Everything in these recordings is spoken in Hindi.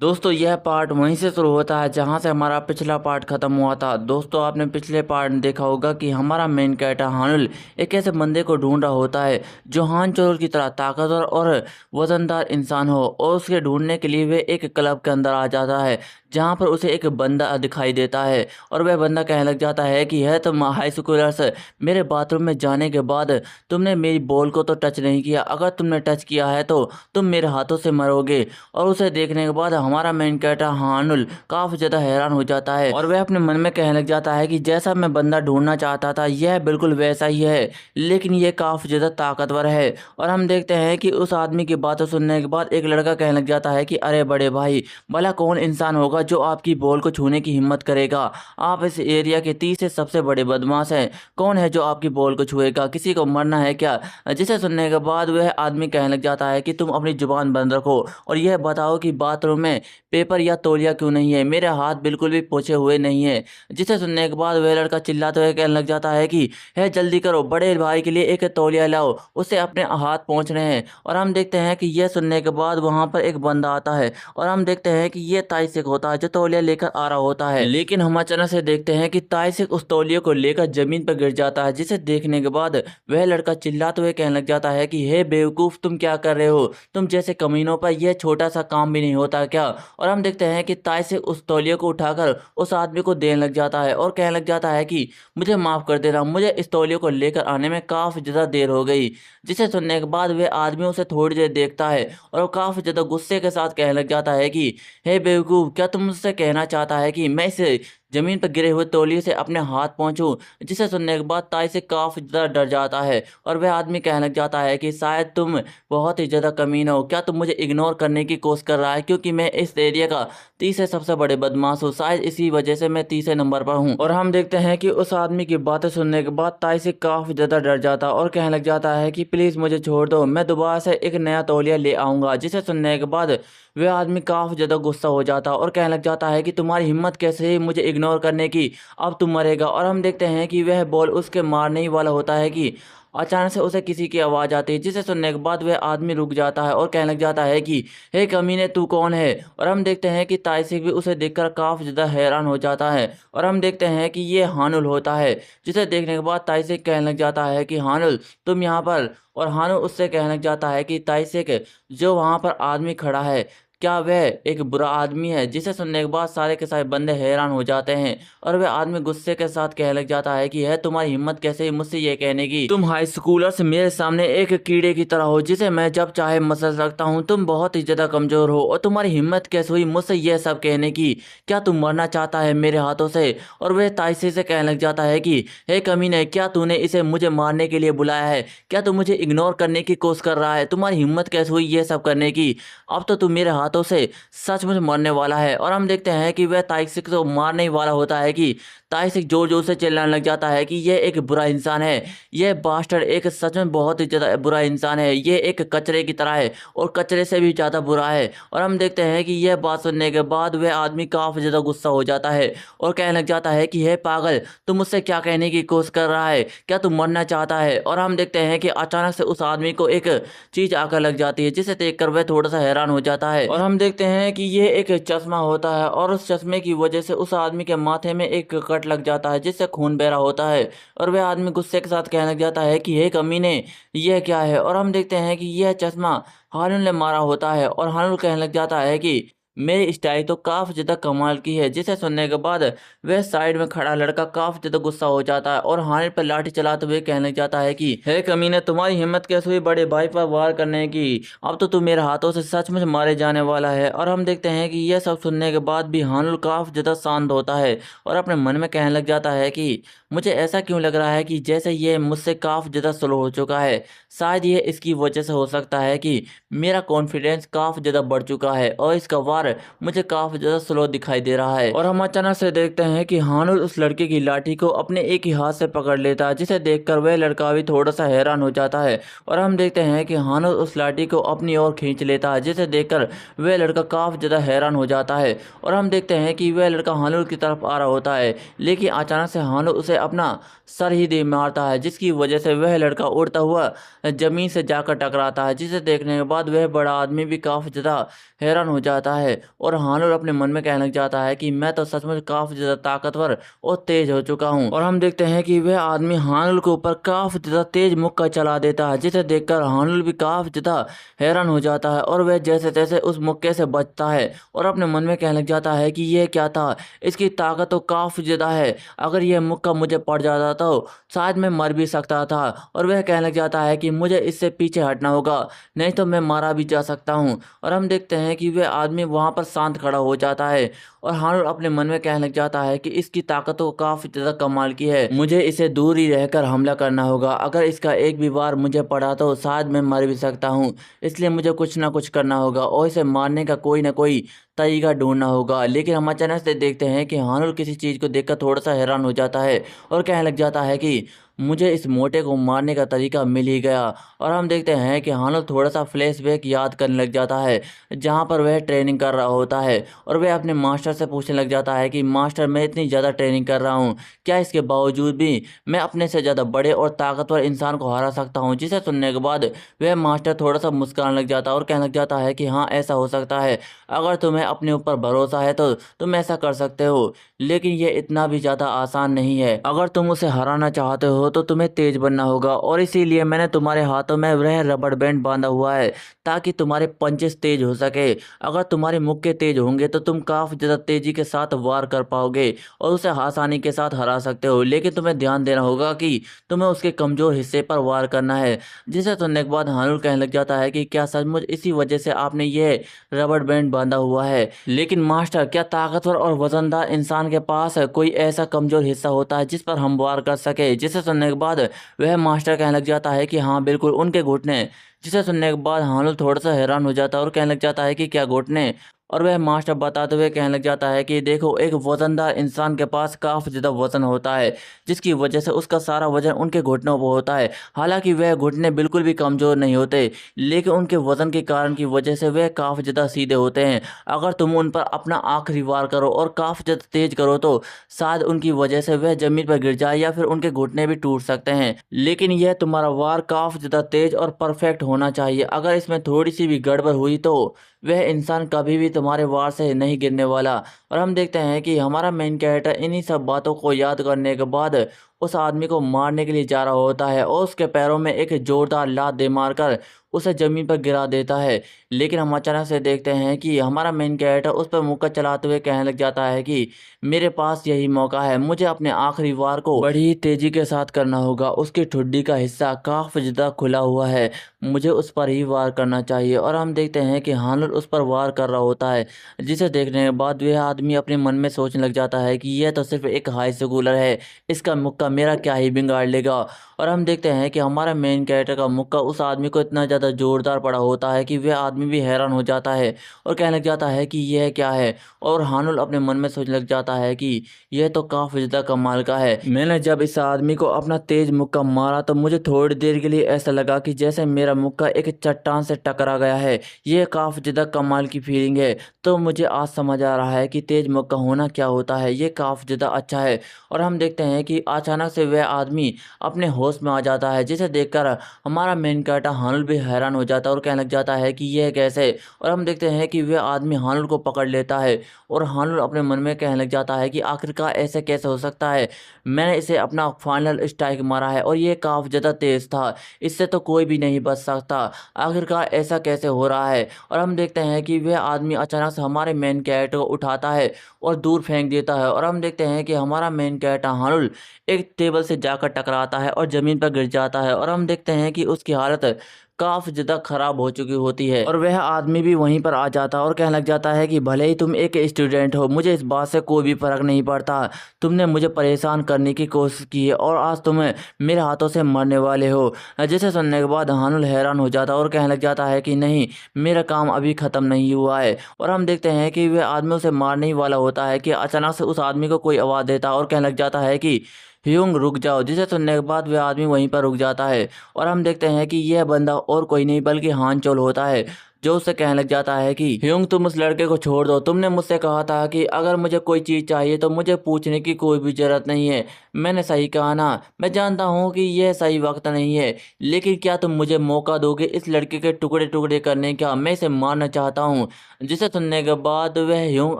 दोस्तों यह पार्ट वहीं से शुरू होता है जहां से हमारा पिछला पार्ट खत्म हुआ था। दोस्तों आपने पिछले पार्ट में देखा होगा कि हमारा मेन कैरेक्टर हानुल एक ऐसे बंदे को ढूंढ रहा होता है जो हान चोर की तरह ताकतवर और वजनदार इंसान हो, और उसके ढूंढने के लिए वे एक क्लब के अंदर आ जाता है जहां पर उसे एक बंदा दिखाई देता है। और वह बंदा कहने लग जाता है कि है तुम हाई स्कूलर्स, मेरे बाथरूम में जाने के बाद तुमने मेरी बॉल को तो टच नहीं किया, अगर तुमने टच किया है तो तुम मेरे हाथों से मरोगे। और उसे देखने के बाद हमारा मेन कैरेक्टर हानुल काफी ज्यादा हैरान हो जाता है और वह अपने मन में कहने लग जाता है कि जैसा मैं बंदा ढूंढना चाहता था यह बिल्कुल वैसा ही है, लेकिन ये काफी ज्यादा ताकतवर है। और हम देखते हैं कि उस आदमी की बातें सुनने के बाद एक लड़का कहने लग जाता है कि अरे बड़े भाई, भला कौन इंसान होगा जो आपकी बॉल को छूने की हिम्मत करेगा? आप इस एरिया के 30 से सबसे बड़े बदमाश हैं, कौन है जो आपकी बॉल को छुएगा? किसी को मरना है क्या? जिसे सुनने के बाद वह आदमी कहने लग जाता है कि तुम अपनी जुबान बंद रखो और यह बताओ कि बाथरूम में पेपर या तौलिया क्यों नहीं है? मेरे हाथ बिल्कुल भी पोछे हुए नहीं है। जिसे सुनने के बाद वह लड़का चिल्लाते हुए कहने लग जाता है कि है जल्दी करो, बड़े भाई के लिए एक तौलिया लाओ, उसे अपने हाथ पहुंच रहे हैं। और हम देखते हैं कि यह सुनने के बाद वहां पर एक बंदा आता है और हम देखते हैं कि यह ताइसिक होता है जो तौलिया लेकर आ रहा होता है। लेकिन हम अचानक से देखते हैं कि ताइसिक उस तौलिया को लेकर जमीन पर गिर जाता है, जिसे देखने के बाद वह लड़का चिल्लाते हुए कहने लग जाता है कि हे बेवकूफ, तुम क्या कर रहे हो? तुम जैसे कमीनों पर यह छोटा सा काम भी नहीं होता क्या? और हम देखते हैं कि ताइसिक उस तौलिया को उठाकर उस आदमी को देने लग जाता है और कहने लग जाता है कि मुझे माफ कर देना, मुझे इस तौलिया को लेकर आने में काफी ज्यादा देर हो गई। जिसे सुनने के बाद वह आदमी उसे थोड़ी देर देखता है और वो काफी ज्यादा गुस्से के साथ कहने लग जाता है कि हे बेवकूफ, क्या तुम मुझसे कहना चाहता है कि मैं इसे जमीन पर गिरे हुए तौलिए से अपने हाथ पहुंचूं? जिसे सुनने के बाद ताई से काफी ज्यादा डर जाता है और वह आदमी कहने लग जाता है कि शायद तुम बहुत ही ज्यादा कमीना हो, क्या तुम मुझे इग्नोर करने की कोशिश कर रहा है क्योंकि मैं इस एरिया का तीसरे सबसे बड़े बदमाश हूँ, शायद इसी वजह से मैं तीसरे नंबर पर हूँ। और हम देखते हैं कि उस आदमी की बातें सुनने के बाद ताई से काफी ज्यादा डर जाता और कहने लग जाता है कि प्लीज मुझे छोड़ दो, मैं दोबारा से एक नया तौलिया ले आऊंगा। जिसे सुनने के बाद वह आदमी काफी ज्यादा गुस्सा हो जाता और कहने लग जाता है कि तुम्हारी हिम्मत कैसे है मुझे इग्नोर करने की, अब तुम मरेगा। और हम देखते हैं कि वह बॉल उसके मारने ही वाला होता है कि अचानक से उसे किसी की आवाज आती है, जिसे सुनने के बाद वह आदमी रुक जाता है और कहने लग जाता है कि हे कमीने, तू कौन है? और हम देखते हैं कि ताइसिक भी उसे देखकर काफी ज्यादा हैरान हो जाता है और हम देखते हैं कि ये हानुल होता है। जिसे देखने के बाद ताइसिक कहने लग जाता है कि हानुल, तुम यहाँ पर? और हानुल उससे कहने लग जाता है कि ताइसिक, जो वहां पर आदमी खड़ा है क्या वह एक बुरा आदमी है? जिसे सुनने के बाद सारे के सारे बंदे हैरान हो जाते हैं और वह आदमी गुस्से के साथ कहने लग जाता है कि है तुम्हारी हिम्मत कैसे हुई मुझसे ये कहने की? तुम हाई स्कूलर से मेरे सामने एक कीड़े की तरह हो जिसे मैं जब चाहे मसल सकता हूँ, तुम बहुत ही ज्यादा कमजोर हो और तुम्हारी हिम्मत कैसे हुई मुझसे यह सब कहने की? क्या तुम मरना चाहता है मेरे हाथों से? और वह ताइसे से कहने लग जाता है कि हे कमीने, क्या तूने इसे मुझे मारने के लिए बुलाया है? क्या तू मुझे इग्नोर करने की कोशिश कर रहा है? तुम्हारी हिम्मत कैसे हुई यह सब करने की? अब तो तू मेरे हाथों से सचमुच मरने वाला है। और हम देखते हैं कि वह ताइसिक को मारने ही वाला होता है कि ताइसिक जोर जोर से चिल्लाने लग जाता है कि यह एक बुरा इंसान है, यह बास्टर्ड एक सच में बहुत ही ज्यादा बुरा इंसान है, यह एक कचरे की तरह है और कचरे से भी ज्यादा बुरा है। और हम देखते हैं कि यह बात सुनने के बाद वह आदमी काफी ज्यादा गुस्सा हो जाता है और कहने लग जाता है कि हे पागल, तुम मुझसे क्या कहने की कोशिश कर रहा है? क्या तुम मरना चाहता है? और हम देखते हैं कि अचानक से उस आदमी को एक चीज आकर लग जाती है, जिसे देखकर वह थोड़ा सा हैरान हो जाता है और हम देखते हैं कि ये एक चश्मा होता है और उस चश्मे की वजह से उस आदमी के माथे में एक कट लग जाता है जिससे खून बह रहा होता है। और वह आदमी गुस्से के साथ कहने लग जाता है कि हे कमीने, यह क्या है? और हम देखते हैं कि यह चश्मा हारून ने मारा होता है और हारून कहने लग जाता है कि मेरी स्टाइल तो काफी ज्यादा कमाल की है। जिसे सुनने के बाद वह साइड में खड़ा लड़का काफी ज्यादा गुस्सा हो जाता है और हानिर पर लाठी चलाते हुए कहने लग जाता है कि हे कमीने, तुम्हारी हिम्मत कैसे हुई बड़े भाई पर वार करने की? अब तो तू मेरे हाथों से सचमुच मारे जाने वाला है। और हम देखते हैं कि यह सब सुनने के बाद भी हानुल काफी ज्यादा शांत होता है और अपने मन में कहने लग जाता है कि मुझे ऐसा क्यों लग रहा है कि जैसे ये मुझसे काफी ज्यादा स्लो हो चुका है। शायद ये इसकी वजह से हो सकता है कि मेरा कॉन्फिडेंस काफी ज्यादा बढ़ चुका है और इसका वार मुझे काफी ज्यादा स्लो दिखाई दे रहा है। और हम अचानक से देखते हैं कि हानुल उस लड़के की लाठी को अपने एक ही हाथ से पकड़ लेता है, जिसे देखकर वह लड़का भी थोड़ा सा हैरान हो जाता है। और हम देखते हैं कि हानुल उस लाठी को अपनी ओर खींच लेता है, जिसे देखकर वह लड़का काफी ज्यादा हैरान हो जाता है। और हम देखते हैं कि वह लड़का हानुल की तरफ आ रहा होता है, लेकिन अचानक से हानुल उसे अपना सर ही दे मारता है, जिसकी वजह से वह लड़का उड़ता हुआ जमीन से जाकर टकराता है। जिसे देखने के बाद वह बड़ा आदमी भी काफी ज्यादा हैरान हो जाता है और हानुल अपने मन में कहने लग जाता है कि मैं तो सचमुच काफी ज्यादा ताकतवर और तेज हो चुका हूँ। और हम देखते हैं कि वह आदमी हानुल के ऊपर काफी ज्यादा तेज मुक्का चला देता है, जिसे देखकर हानुल भी काफी ज्यादा हैरान हो जाता है और वह जैसे तैसे उस मुक्के से बचता है और अपने मन में कहने लग जाता है कि यह क्या था, इसकी ताकत तो काफी ज्यादा है, अगर यह मुक्का मुझे पड़ जाता तो शायद मैं मर भी सकता था। और वह कहने लग जाता है कि मुझे इससे पीछे हटना होगा, नहीं तो मैं मारा भी जा सकता हूँ। और हम देखते हैं कि वह आदमी वहां पर शांत खड़ा हो जाता है और हानुल अपने मन में कहने लग जाता है कि इसकी ताकत तो काफी ज्यादा कमाल की है, मुझे इसे दूर ही रहकर हमला करना होगा, अगर इसका एक भी वार मुझे पड़ा तो शायद मैं मर भी सकता हूँ, इसलिए मुझे कुछ ना कुछ करना होगा और इसे मारने का कोई ना कोई तरीका ढूंढना होगा। लेकिन हम अचानक से देखते हैं कि हानुल किसी चीज को देखकर थोड़ा सा हैरान हो जाता है और कहने लग जाता है कि मुझे इस मोटे को मारने का तरीका मिल ही गया। और हम देखते हैं कि हानुल थोड़ा सा फ्लैशबैक याद करने लग जाता है जहाँ पर वह ट्रेनिंग कर रहा होता है और वह अपने मास्टर से पूछने लग जाता है कि मास्टर, मैं इतनी ज़्यादा ट्रेनिंग कर रहा हूँ, क्या इसके बावजूद भी मैं अपने से ज़्यादा बड़े और ताकतवर इंसान को हरा सकता हूँ? जिसे सुनने के बाद वह मास्टर थोड़ा सा मुस्कुराने लग जाता है और कहने लग जाता है कि हाँ, ऐसा हो सकता है, अगर तुम्हें अपने ऊपर भरोसा है तो तुम ऐसा कर सकते हो, लेकिन ये इतना भी ज़्यादा आसान नहीं है। अगर तुम उसे हराना चाहते हो तो तुम्हें तेज बनना होगा और इसीलिए मैंने तुम्हारे हाथों में वह रबड़ बैंड बांधा हुआ है ताकि तुम्हारे पंचेस तेज हो सके। अगर तुम्हारे मुक्के तेज होंगे तो तुम काफ़ी ज़्यादा तेजी के साथ वार कर पाओगे और उसे आसानी के साथ हरा सकते हो, लेकिन तुम्हें ध्यान देना होगा कि तुम्हें उसके कमज़ोर हिस्से पर वार करना है। जिसे सुनने के बाद हानुल कहने लग जाता है कि क्या सचमुच इसी वजह से आपने ये रबड़ बैंड बांधा हुआ है? लेकिन मास्टर, क्या ताकतवर और वजनदार इंसान के पास कोई ऐसा कमजोर हिस्सा होता है जिस पर हम वार कर सके? जिसे सुनने के बाद वह मास्टर कहने लग जाता है कि हाँ बिल्कुल, उनके घुटने। जिसे सुनने के बाद हानुल थोड़ा सा हैरान हो जाता है और कहने लग जाता है कि क्या घुटने? और वह मास्टर बताते हुए कहने लग जाता है कि देखो, एक वजनदार इंसान के पास काफ़ी ज़्यादा वजन होता है, जिसकी वजह से उसका सारा वजन उनके घुटनों पर होता है। हालांकि वह घुटने बिल्कुल भी कमज़ोर नहीं होते, लेकिन उनके वजन के कारण की वजह से वह काफ़ी ज़्यादा सीधे होते हैं। अगर तुम उन पर अपना आखिरी वार करो और काफ़ी ज़्यादा तेज करो तो शायद उनकी वजह से वह ज़मीन पर गिर जाए या फिर उनके घुटने भी टूट सकते हैं। लेकिन यह तुम्हारा वार काफ़ी ज़्यादा तेज और परफेक्ट होना चाहिए, अगर इसमें थोड़ी सी भी गड़बड़ हुई तो वह इंसान कभी भी तुम्हारे वार से नहीं गिरने वाला। और हम देखते हैं कि हमारा मेन कैरेक्टर इन्हीं सब बातों को याद करने के बाद उस आदमी को मारने के लिए जा रहा होता है और उसके पैरों में एक जोरदार लात दे मारकर उसे जमीन पर गिरा देता है। लेकिन हम अचानक से देखते हैं कि हमारा मेन कैरेक्टर उस पर मुक्का चलाते हुए कहने लग जाता है कि मेरे पास यही मौका है, मुझे अपने आखिरी वार को बड़ी तेजी के साथ करना होगा। उसकी ठुड्डी का हिस्सा काफी ज्यादा खुला हुआ है, मुझे उस पर ही वार करना चाहिए। और हम देखते हैं कि हानुल उस पर वार कर रहा होता है, जिसे देखने के बाद वह आदमी अपने मन में सोचने लग जाता है कि यह तो सिर्फ एक हाई स्कूलर है, इसका मुक्का मेरा क्या ही बिगाड़ लेगा। और हम देखते हैं कि हमारा मेन कैरेक्टर का मुक्का उस आदमी को इतना ज़्यादा जोरदार पड़ा होता है कि वह आदमी भी हैरान हो जाता है और कहने लग जाता है कि यह क्या है। और हानुल अपने मन में सोचने लग जाता है कि यह तो काफ़ी ज़्यादा कमाल का है, मैंने जब इस आदमी को अपना तेज मुक्का मारा तो मुझे थोड़ी देर के लिए ऐसा लगा कि जैसे मेरा मुक्का एक चट्टान से टकरा गया है, यह काफ़ी ज़्यादा कमाल की फीलिंग है। तो मुझे आज समझ आ रहा है कि तेज मुक्का होना क्या होता है, ये काफ़ी ज़्यादा अच्छा है। और हम देखते हैं कि अचानक से वह आदमी अपने होश में आ जाता है, जिसे देखकर हमारा मेन कैरेक्टर हानुल भी हैरान हो जाता है और कहने लग जाता है कि यह कैसे। और हम देखते हैं कि वह आदमी हानुल को पकड़ लेता है और हानुल अपने मन में कहने लग जाता है कि आखिरकार ऐसे कैसे हो सकता है, मैंने इसे अपना फाइनल स्ट्राइक मारा है और ये काफ़ी ज़्यादा तेज था, इससे तो कोई भी नहीं बच सकता, आखिरकार ऐसा कैसे हो रहा है। और हम देखते हैं कि वह आदमी अचानक से हमारे मेन कैरेक्टर को उठाता है और दूर फेंक देता है। और हम देखते हैं कि हमारा मेन कैरेक्टर हानुल एक टेबल से जाकर टकराता है और ज़मीन पर गिर जाता है और हम देखते हैं कि उसकी हालत काफ़ी ज़्यादा ख़राब हो चुकी होती है। और वह आदमी भी वहीं पर आ जाता है और कहने लग जाता है कि भले ही तुम एक स्टूडेंट हो, मुझे इस बात से कोई भी फ़र्क नहीं पड़ता, तुमने मुझे परेशान करने की कोशिश की है और आज तुम मेरे हाथों से मरने वाले हो। जिसे सुनने के बाद हानुल हैरान हो जाता है और कहने लग जाता है कि नहीं, मेरा काम अभी ख़त्म नहीं हुआ है। और हम देखते हैं कि वह आदमी उसे मारने ही वाला होता है कि अचानक से उस आदमी को कोई आवाज़ देता है और कहने लग जाता है कि ह्यूंग, रुक जाओ। जिसे सुनने के बाद वह आदमी वहीं पर रुक जाता है और हम देखते हैं कि यह बंदा और कोई नहीं बल्कि हान चोल होता है, जो उससे कहने लग जाता है कि ह्यूंग तुम उस लड़के को छोड़ दो, तुमने मुझसे कहा था कि अगर मुझे कोई चीज़ चाहिए तो मुझे पूछने की कोई भी जरूरत नहीं है। मैंने सही कहा ना? मैं जानता हूँ कि यह सही वक्त नहीं है, लेकिन क्या तुम मुझे मौका दोगे इस लड़के के टुकड़े टुकड़े करने का? मैं इसे मारना चाहता हूँ। जिसे सुनने के बाद वह ह्यूंग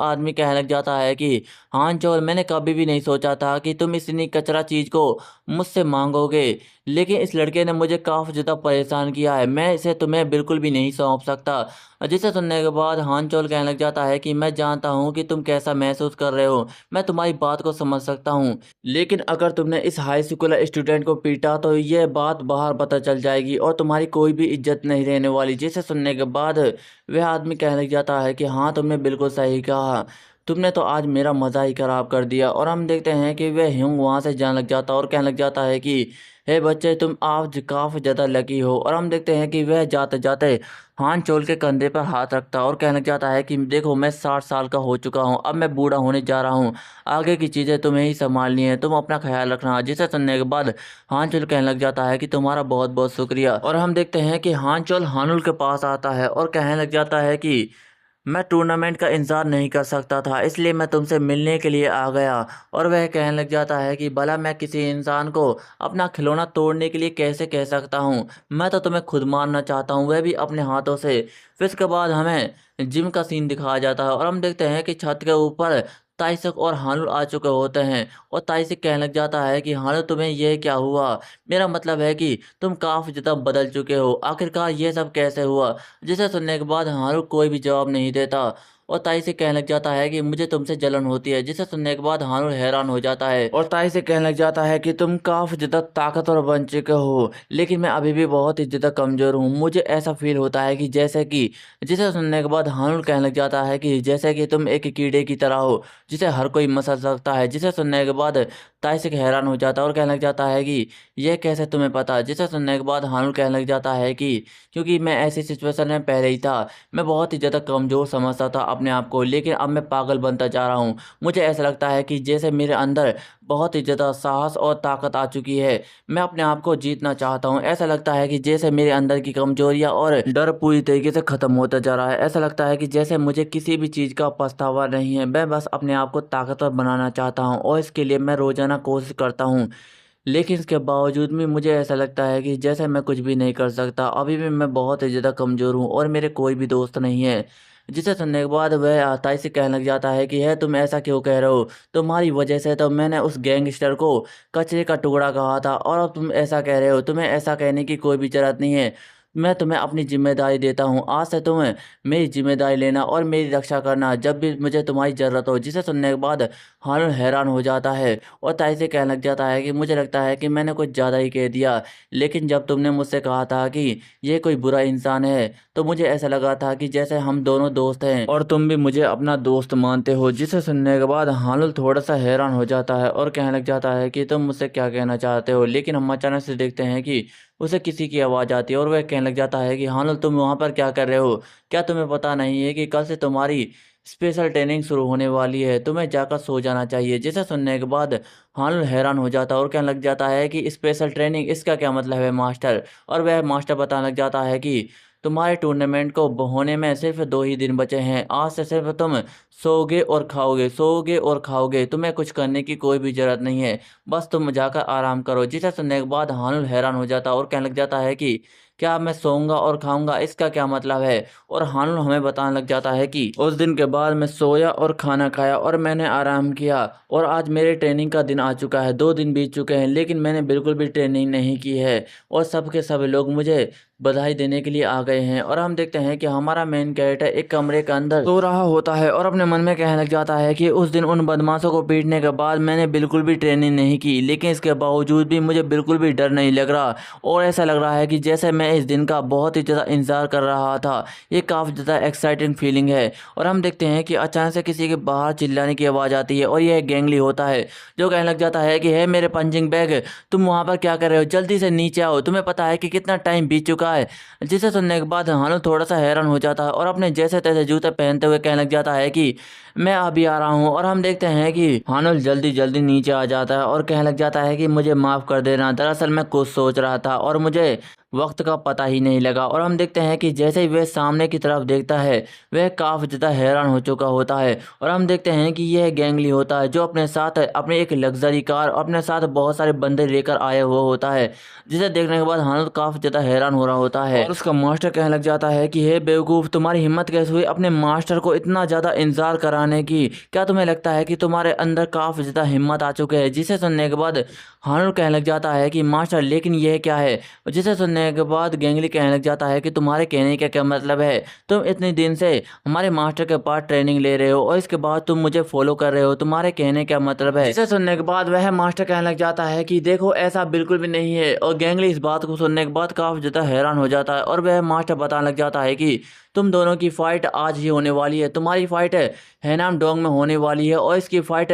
आदमी कहने लग जाता है कि हान चोल, मैंने कभी भी नहीं सोचा था कि तुम इतनी कचरा चीज़ को मुझसे मांगोगे, लेकिन इस लड़के ने मुझे काफ़ी ज़्यादा परेशान किया है, मैं इसे तुम्हें बिल्कुल भी नहीं सौंप सकता। जिसे सुनने के बाद हान चोल कहने लग जाता है कि मैं जानता हूँ कि तुम कैसा महसूस कर रहे हो, मैं तुम्हारी बात को समझ सकता हूँ, लेकिन अगर तुमने इस हाई स्कूल स्टूडेंट को पीटा तो यह बात बाहर पता चल जाएगी और तुम्हारी कोई भी इज्जत नहीं रहने वाली। जिसे सुनने के बाद वह आदमी कहने लग जाता है कि हाँ, तुमने बिल्कुल सही कहा, तुमने तो आज मेरा मज़ा ही खराब कर दिया। और हम देखते हैं कि वह ह्यूंग वहाँ से जाने लग जाता है और कहने लग जाता है कि हे बच्चे, तुम आज काफ़ी ज़्यादा लकी हो। और हम देखते हैं कि वह जाते जाते हान चोल के कंधे पर हाथ रखता है और कहने लग जाता है कि देखो, मैं 60 साल का हो चुका हूँ, अब मैं बूढ़ा होने जा रहा हूँ, आगे की चीज़ें तुम्हें ही संभालनी है, तुम अपना ख्याल रखना। जिसे सुनने के बाद हान चोल कहने लग जाता है कि तुम्हारा बहुत बहुत शुक्रिया। और हम देखते हैं कि हान चोल हानुल के पास आता है और कहने लग जाता है कि मैं टूर्नामेंट का इंतज़ार नहीं कर सकता था, इसलिए मैं तुमसे मिलने के लिए आ गया। और वह कहने लग जाता है कि भला मैं किसी इंसान को अपना खिलौना तोड़ने के लिए कैसे कह सकता हूँ, मैं तो तुम्हें खुद मारना चाहता हूँ, वह भी अपने हाथों से। फिर इसके बाद हमें जिम का सीन दिखाया जाता है और हम देखते हैं कि छत के ऊपर ताइसक और हानुल आ चुके होते हैं। और ताइसक कहने लग जाता है कि हानुल, तुम्हें यह क्या हुआ? मेरा मतलब है कि तुम काफ़ी ज़्यादा बदल चुके हो, आखिरकार ये सब कैसे हुआ? जिसे सुनने के बाद हारुल कोई भी जवाब नहीं देता और ताई से कहने लग जाता है कि मुझे तुमसे जलन होती है। जिसे सुनने के बाद हारुल हैरान हो जाता है और ताई से कहने लग जाता है कि तुम काफ़ी ज़्यादा ताकतवर बन चुके हो, लेकिन मैं अभी भी बहुत ही ज़्यादा कमज़ोर हूँ, मुझे ऐसा फील होता है कि जैसे कि। जिसे सुनने के बाद हारुल कहने लग जाता है कि जैसे कि तुम एक कीड़े की तरह हो जिसे हर कोई मसल सकता है। जिसे सुनने के बाद ताई से हैरान हो जाता है और कहने लग जाता है कि यह कैसे तुम्हें पता? जिसे सुनने के बाद हारुल कहने लग जाता है कि क्योंकि मैं ऐसी सिचुएशन में पहले ही था, मैं बहुत ही ज़्यादा कमज़ोर समझता था अपने आप को, लेकिन अब मैं पागल बनता जा रहा हूँ। मुझे ऐसा लगता है कि जैसे मेरे अंदर बहुत ही ज़्यादा साहस और ताकत आ चुकी है, मैं अपने आप को जीतना चाहता हूँ। ऐसा लगता है कि जैसे मेरे अंदर की कमजोरियाँ और डर पूरी तरीके से ख़त्म होता जा रहा है। ऐसा लगता है कि जैसे मुझे किसी भी चीज़ का पछतावा नहीं है, मैं बस अपने आप को ताकतवर बनाना चाहता हूँ और इसके लिए मैं रोज़ाना कोशिश करता हूँ। लेकिन इसके बावजूद भी मुझे ऐसा लगता है कि जैसे मैं कुछ भी नहीं कर सकता, अभी भी मैं बहुत ही ज़्यादा कमज़ोर हूँ और मेरे कोई भी दोस्त नहीं है। जिसे सुनने के बाद वह आताई से कहने लग जाता है कि है तुम ऐसा क्यों कह रहे हो? तुम्हारी वजह से तो मैंने उस गैंगस्टर को कचरे का टुकड़ा कहा था और अब तुम ऐसा कह रहे हो। तुम्हें ऐसा कहने की कोई भी ज़रूरत नहीं है। मैं तुम्हें अपनी ज़िम्मेदारी देता हूँ। आज से तुम्हें मेरी ज़िम्मेदारी लेना और मेरी रक्षा करना जब भी मुझे तुम्हारी ज़रूरत हो। जिसे सुनने के बाद हारून हैरान हो जाता है और ताई से कहने लग जाता है कि मुझे लगता है कि मैंने कुछ ज़्यादा ही कह दिया, लेकिन जब तुमने मुझसे कहा था कि ये कोई बुरा इंसान है तो मुझे ऐसा लगा था कि जैसे हम दोनों दोस्त हैं और तुम भी मुझे अपना दोस्त मानते हो। जिसे सुनने के बाद हानुल थोड़ा सा हैरान हो जाता है और कहने लग जाता है कि तुम मुझसे क्या कहना चाहते हो। लेकिन हम अचानक से देखते हैं कि उसे किसी की आवाज़ आती है और वह कहने लग जाता है कि हानुल, तुम वहाँ पर क्या कर रहे हो? क्या तुम्हें पता नहीं है कि कल से तुम्हारी स्पेशल ट्रेनिंग शुरू होने वाली है, तुम्हें जाकर सो जाना चाहिए। जिसे सुनने के बाद हानुल हैरान हो जाता है और कहने लग जाता है कि स्पेशल ट्रेनिंग, इसका क्या मतलब है मास्टर? और वह मास्टर बताने लग जाता है कि तुम्हारे टूर्नामेंट को होने में सिर्फ 2 ही दिन बचे हैं, आज से सिर्फ तुम सोओगे और खाओगे, सोओगे और खाओगे, तुम्हें कुछ करने की कोई भी ज़रूरत नहीं है, बस तुम जाकर आराम करो। जिसे सुनने के बाद हानुल हैरान हो जाता है और कहने लग जाता है कि क्या मैं सोऊंगा और खाऊंगा, इसका क्या मतलब है? और हानुल हमें बताने लग जाता है कि उस दिन के बाद मैं सोया और खाना खाया और मैंने आराम किया और आज मेरे ट्रेनिंग का दिन आ चुका है। 2 दिन बीत चुके हैं लेकिन मैंने बिल्कुल भी ट्रेनिंग नहीं की है और सब के सब लोग मुझे बधाई देने के लिए आ गए हैं। और हम देखते हैं कि हमारा मेन कैरेक्टर एक कमरे के अंदर सो रहा होता है और अपने मन में कहने लग जाता है कि उस दिन उन बदमाशों को पीटने के बाद मैंने बिल्कुल भी ट्रेनिंग नहीं की, लेकिन इसके बावजूद भी मुझे बिल्कुल भी डर नहीं लग रहा और ऐसा लग रहा है कि जैसे मैं इस दिन का बहुत ही ज़्यादा इंतजार कर रहा था। ये काफ़ी ज़्यादा एक्साइटिंग फीलिंग है। और हम देखते हैं कि अचानक से किसी के बाहर चिल्लाने की आवाज़ आती है और यह गैंगली होता है जो कहने लग जाता है कि है मेरे पंचिंग बैग, तुम वहाँ पर क्या कर रहे हो? जल्दी से नीचे आओ, तुम्हें पता है कि कितना टाइम बीत चुका है। जिसे सुनने के बाद हानु थोड़ा सा हैरान हो जाता है और अपने जैसे तैसे जूते पहनते हुए कहने लग जाता है कि मैं अभी आ रहा हूँ। और हम देखते हैं कि हानुल जल्दी जल्दी नीचे आ जाता है और कहने लग जाता है कि मुझे माफ़ कर देना, दरअसल मैं कुछ सोच रहा था और मुझे वक्त का पता ही नहीं लगा। और हम देखते हैं कि जैसे ही वह सामने की तरफ देखता है वह काफ़ी ज़्यादा हैरान हो चुका होता है। और हम देखते हैं कि यह गैंगली होता है जो अपने साथ अपने एक लग्जरी कार और अपने साथ बहुत सारे बंदे लेकर आया हुआ होता है, जिसे देखने के बाद हानल काफ़ी ज़्यादा हैरान हो रहा होता है। और उसका मास्टर कहने लग जाता है कि हे बेवकूफ़, तुम्हारी हिम्मत कैसे हुई अपने मास्टर को इतना ज़्यादा इंतजार कराने की? क्या तुम्हें लगता है कि तुम्हारे अंदर काफ़ी ज़्यादा हिम्मत आ चुके हैं? जिसे सुनने के बाद हानल कहने लग जाता है कि मास्टर, लेकिन यह क्या है? जिसे सुनने के बाद गैंगली कहने लग जाता है कि तुम्हारे कहने का क्या मतलब है? तुम इतने दिन से हमारे मास्टर के पास ट्रेनिंग ले रहे हो और इसके बाद तुम मुझे फॉलो कर रहे हो, तुम्हारे कहने का मतलब है? जिसे सुनने के बाद वह मास्टर कहने लग जाता है कि देखो, ऐसा बिल्कुल भी नहीं है। और गैंगली इस बात को सुनने के बाद काफ़ी ज़्यादा हैरान हो जाता है और वह मास्टर बताने लग जाता है कि तुम दोनों की फाइट आज ही होने वाली है। तुम्हारी फाइट हैनाम डोंग में होने वाली है और इसकी फाइट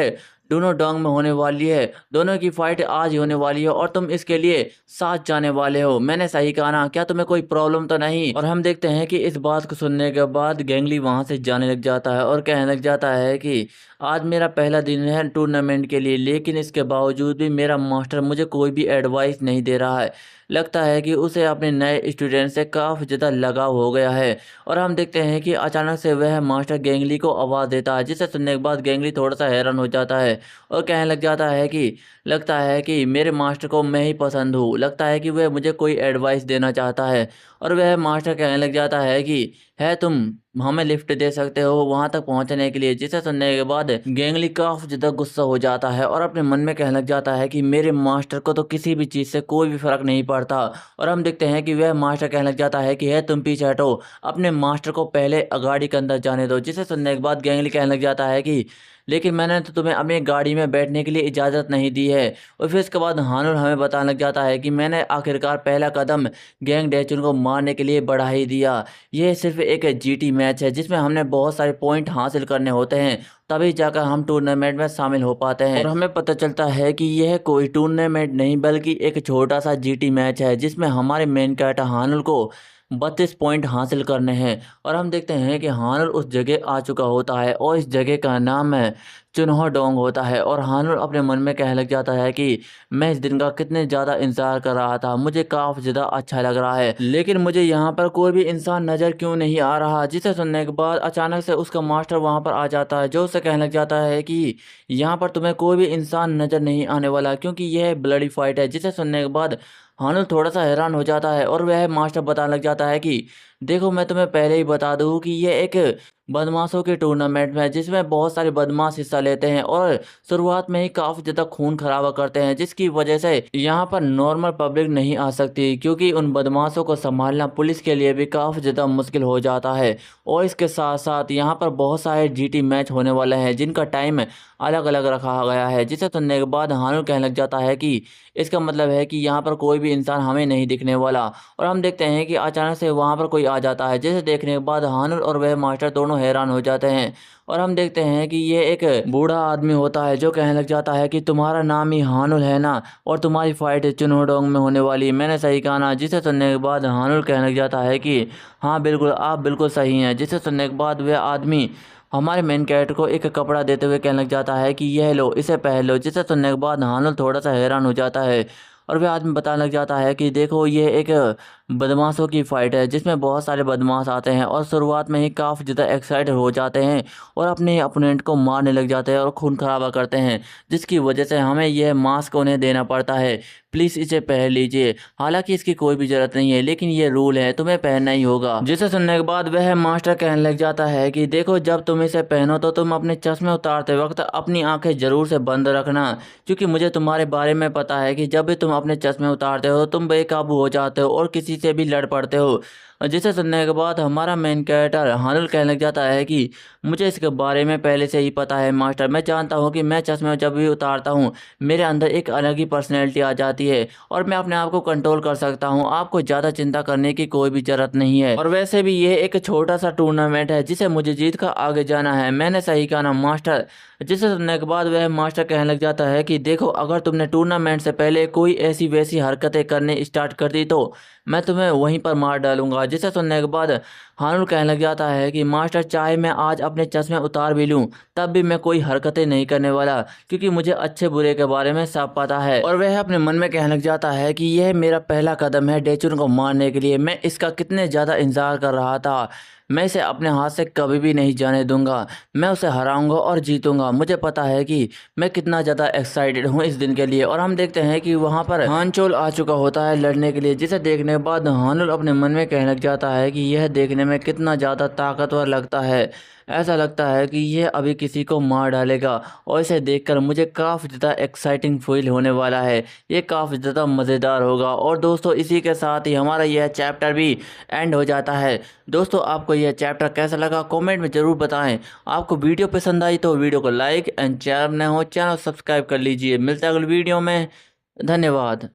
डूनो डोंग में होने वाली है। दोनों की फाइट आज ही होने वाली है और तुम इसके लिए साथ जाने वाले हो। मैंने सही कहा ना? क्या तुम्हें कोई प्रॉब्लम तो नहीं? और हम देखते हैं कि इस बात को सुनने के बाद गैंगली वहां से जाने लग जाता है और कहने लग जाता है कि आज मेरा पहला दिन है टूर्नामेंट के लिए, लेकिन इसके बावजूद भी मेरा मास्टर मुझे कोई भी एडवाइस नहीं दे रहा है। लगता है कि उसे अपने नए स्टूडेंट से काफ़ी ज़्यादा लगाव हो गया है। और हम देखते हैं कि अचानक से वह मास्टर गैंगली को आवाज़ देता है, जिसे सुनने के बाद गैंगली थोड़ा सा हैरान हो जाता है और कहने लग जाता है कि लगता है कि मेरे मास्टर को मैं ही पसंद हूँ। लगता है कि वह मुझे कोई एडवाइस देना चाहता है। और वह मास्टर कहने लग जाता है कि है तुम हमें लिफ्ट दे सकते हो वहां तक पहुंचने के लिए? जिसे सुनने के बाद गैंगली काफी ज्यादा गुस्सा हो जाता है और अपने मन में कहने लग जाता है कि मेरे मास्टर को तो किसी भी चीज से कोई भी फर्क नहीं पड़ता। और हम देखते हैं कि वह मास्टर कहने लग जाता है कि है तुम पीछे हटो, अपने मास्टर को पहले गाड़ी के अंदर जाने दो। जिसे सुनने के बाद गैंगली कहने लग जाता है कि लेकिन मैंने तो तुम्हें अपनी गाड़ी में बैठने के लिए इजाज़त नहीं दी है। और फिर इसके बाद हानुल हमें बताने लग जाता है कि मैंने आखिरकार पहला कदम गैंग डेचुन को मारने के लिए बढ़ा ही दिया। ये सिर्फ एक जीटी मैच है जिसमें हमने बहुत सारे पॉइंट हासिल करने होते हैं, तभी जाकर हम टूर्नामेंट में शामिल हो पाते हैं। और हमें पता चलता है कि यह कोई टूर्नामेंट नहीं बल्कि एक छोटा सा जीटी मैच है जिसमें हमारे मेन कैरेक्टर हानुल को 32 पॉइंट हासिल करने हैं। और हम देखते हैं कि हानुल उस जगह आ चुका होता है और इस जगह का नाम है चुनहो डोंग होता है। और हानुल अपने मन में कहने लग जाता है कि मैं इस दिन का कितने ज़्यादा इंतजार कर रहा था, मुझे काफ़ी ज़्यादा अच्छा लग रहा है, लेकिन मुझे यहाँ पर कोई भी इंसान नज़र क्यों नहीं आ रहा। जिसे सुनने के बाद अचानक से उसका मास्टर वहाँ पर आ जाता है जो उसे कहने लग जाता है कि यहाँ पर तुम्हें कोई भी इंसान नज़र नहीं आने वाला क्योंकि यह ब्लडी फाइट है। जिसे सुनने के बाद हानुल थोड़ा सा हैरान हो जाता है और वह मास्टर बताने लग जाता है कि देखो, मैं तुम्हें पहले ही बता दूं कि ये एक बदमाशों के टूर्नामेंट में है जिसमें बहुत सारे बदमाश हिस्सा लेते हैं और शुरुआत में ही काफ़ी ज़्यादा खून खराबा करते हैं, जिसकी वजह से यहाँ पर नॉर्मल पब्लिक नहीं आ सकती क्योंकि उन बदमाशों को संभालना पुलिस के लिए भी काफ़ी ज़्यादा मुश्किल हो जाता है। और इसके साथ साथ यहाँ पर बहुत सारे जीटी मैच होने वाले हैं जिनका टाइम अलग अलग रखा गया है। जिसे सुनने के बाद हानुल कहने लग जाता है कि इसका मतलब है कि यहाँ पर कोई भी इंसान हमें नहीं दिखने वाला। और हम देखते हैं कि अचानक से वहाँ पर कोई आ जाता है, जिसे देखने के बाद हानुल और वह मास्टर दोनों हैरान हो जाते हैं। और हम देखते हैं कि ये एक बूढ़ा आदमी होता है जो कहने लग जाता है कि तुम्हारा नाम ही हानुल है ना, और तुम्हारी फाइट चुनहोडोंग में होने वाली है, मैंने सही कहा ना? जिसे सुनने के बाद हानुल कहने लग जाता है कि हाँ बिल्कुल, आप बिल्कुल सही हैं। जिसे सुनने के बाद वह आदमी हमारे मेन कैरेक्टर को एक कपड़ा देते हुए कहने लग जाता है कि यह लो, इसे पहन लो। जिसे सुनने के बाद हानुल थोड़ा सा हैरान हो जाता है और वह आदमी बताने लग जाता है कि देखो, ये एक बदमाशों की फाइट है जिसमें बहुत सारे बदमाश आते हैं और शुरुआत में ही काफ़ी ज़्यादा एक्साइटेड हो जाते हैं और अपने अपोनेंट को मारने लग जाते हैं और खून खराबा करते हैं, जिसकी वजह से हमें यह मास्क उन्हें देना पड़ता है। प्लीज़ इसे पहन लीजिए। हालांकि इसकी कोई भी ज़रूरत नहीं है, लेकिन ये रूल है, तुम्हें पहनना ही होगा। जिसे सुनने के बाद वह मास्टर कहने लग जाता है कि देखो, जब तुम इसे पहनो तो तुम अपने चश्मे उतारते वक्त अपनी आंखें ज़रूर से बंद रखना, क्योंकि मुझे तुम्हारे बारे में पता है कि जब भी तुम अपने चश्मे उतारते हो तुम बेकाबू हो जाते हो और किसी से भी लड़ पड़ते हो। जिसे सुनने के बाद हमारा मेन कैरेक्टर हानुल कहने लग जाता है कि मुझे इसके बारे में पहले से ही पता है मास्टर, मैं जानता हूँ कि मैं चश्मे जब भी उतारता हूँ मेरे अंदर एक अलग ही पर्सनैलिटी आ जाती है और मैं अपने आप को कंट्रोल कर सकता हूँ। आपको ज़्यादा चिंता करने की कोई भी ज़रूरत नहीं है। और वैसे भी ये एक छोटा सा टूर्नामेंट है जिसे मुझे जीत कर आगे जाना है, मैंने सही कहा ना मास्टर? जिसे सुनने के बाद वह मास्टर कहने लग जाता है कि देखो, अगर तुमने टूर्नामेंट से पहले कोई ऐसी वैसी हरकतें करने स्टार्ट कर दी तो मैं तुम्हें वहीं पर मार डालूंगा। जिसे सुनने के बाद हानुल कहने लग जाता है कि मास्टर, चाहे मैं आज अपने चश्मे उतार भी लूं तब भी मैं कोई हरकतें नहीं करने वाला, क्योंकि मुझे अच्छे बुरे के बारे में सब पता है। और वह अपने मन में कहने लग जाता है कि यह मेरा पहला कदम है डेचुन को मारने के लिए। मैं इसका कितने ज़्यादा इंतजार कर रहा था। मैं इसे अपने हाथ से कभी भी नहीं जाने दूंगा। मैं उसे हराऊंगा और जीतूंगा। मुझे पता है कि मैं कितना ज़्यादा एक्साइटेड हूँ इस दिन के लिए। और हम देखते हैं कि वहाँ पर हानचोल आ चुका होता है लड़ने के लिए, जिसे देखने के बाद हानुल अपने मन में कहने लग जाता है कि यह देखने में कितना ज़्यादा ताकतवर लगता है। ऐसा लगता है कि यह अभी किसी को मार डालेगा। और इसे देखकर मुझे काफ़ी ज़्यादा एक्साइटिंग फील होने वाला है। ये काफ़ी ज़्यादा मज़ेदार होगा। और दोस्तों, इसी के साथ ही हमारा यह चैप्टर भी एंड हो जाता है। दोस्तों, आपको यह चैप्टर कैसा लगा कमेंट में ज़रूर बताएं। आपको वीडियो पसंद आई तो वीडियो को लाइक एंड चैनल नए हो चैनल सब्सक्राइब कर लीजिए। मिलते हैं अगली वीडियो में। धन्यवाद।